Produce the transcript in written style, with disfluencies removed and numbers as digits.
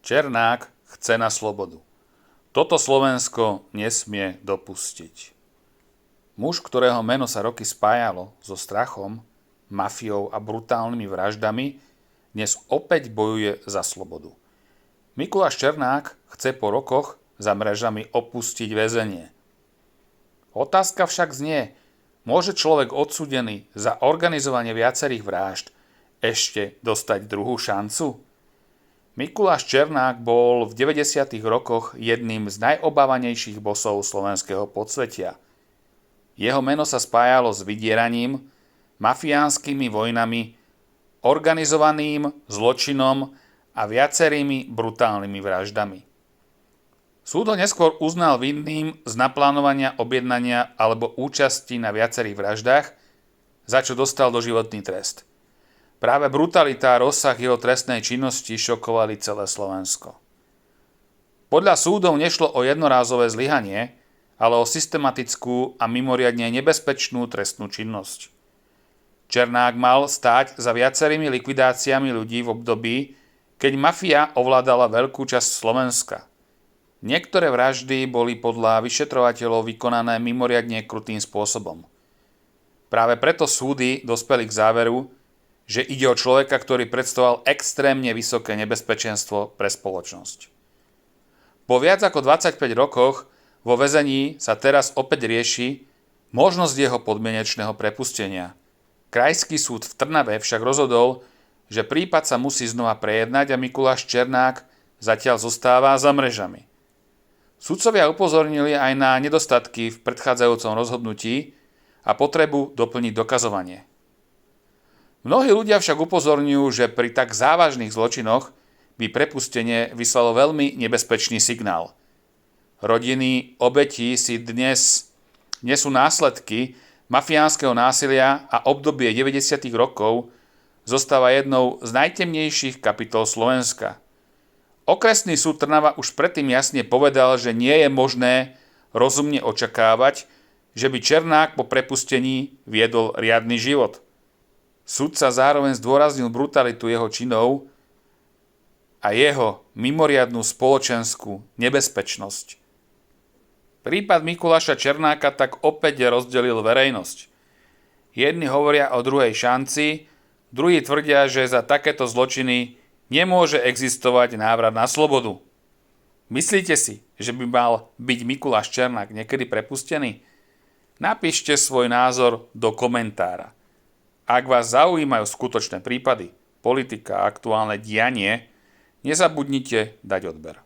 Černák chce na slobodu. Toto Slovensko nesmie dopustiť. Muž, ktorého meno sa roky spájalo so strachom, mafiou a brutálnymi vraždami, dnes opäť bojuje za slobodu. Mikuláš Černák chce po rokoch za mrežami opustiť väzenie. Otázka však znie, môže človek odsúdený za organizovanie viacerých vražd ešte dostať druhú šancu? Mikuláš Černák bol v 90. rokoch jedným z najobávanejších bosov slovenského podsvetia. Jeho meno sa spájalo s vydieraním, mafiánskymi vojnami, organizovaným zločinom a viacerými brutálnymi vraždami. Súd ho neskôr uznal vinným z naplánovania, objednania alebo účasti na viacerých vraždách, za čo dostal doživotný trest. Práve brutalita a rozsah jeho trestnej činnosti šokovali celé Slovensko. Podľa súdov nešlo o jednorázové zlyhanie, ale o systematickú a mimoriadne nebezpečnú trestnú činnosť. Černák mal stáť za viacerými likvidáciami ľudí v období, keď mafia ovládala veľkú časť Slovenska. Niektoré vraždy boli podľa vyšetrovateľov vykonané mimoriadne krutým spôsobom. Práve preto súdy dospeli k záveru, že ide o človeka, ktorý predstavoval extrémne vysoké nebezpečenstvo pre spoločnosť. Po viac ako 25 rokoch vo väzení sa teraz opäť rieši možnosť jeho podmienečného prepustenia. Krajský súd v Trnave však rozhodol, že prípad sa musí znova prejednať a Mikuláš Černák zatiaľ zostáva za mrežami. Sudcovia upozornili aj na nedostatky v predchádzajúcom rozhodnutí a potrebu doplniť dokazovanie. Mnohí ľudia však upozorňujú, že pri tak závažných zločinoch by prepustenie vyslalo veľmi nebezpečný signál. Rodiny obetí si dnes nesú následky mafiánskeho násilia a obdobie 90. rokov zostáva jednou z najtemnejších kapitol Slovenska. Okresný súd Trnava už predtým jasne povedal, že nie je možné rozumne očakávať, že by Černák po prepustení viedol riadny život. Sudca zároveň zdôraznil brutalitu jeho činov a jeho mimoriadnu spoločenskú nebezpečnosť. Prípad Mikuláša Černáka tak opäť rozdelil verejnosť. Jedni hovoria o druhej šanci, druhí tvrdia, že za takéto zločiny nemôže existovať návrat na slobodu. Myslíte si, že by mal byť Mikuláš Černák niekedy prepustený? Napíšte svoj názor do komentára. Ak vás zaujímajú skutočné prípady, politika a aktuálne dianie, nezabudnite dať odber.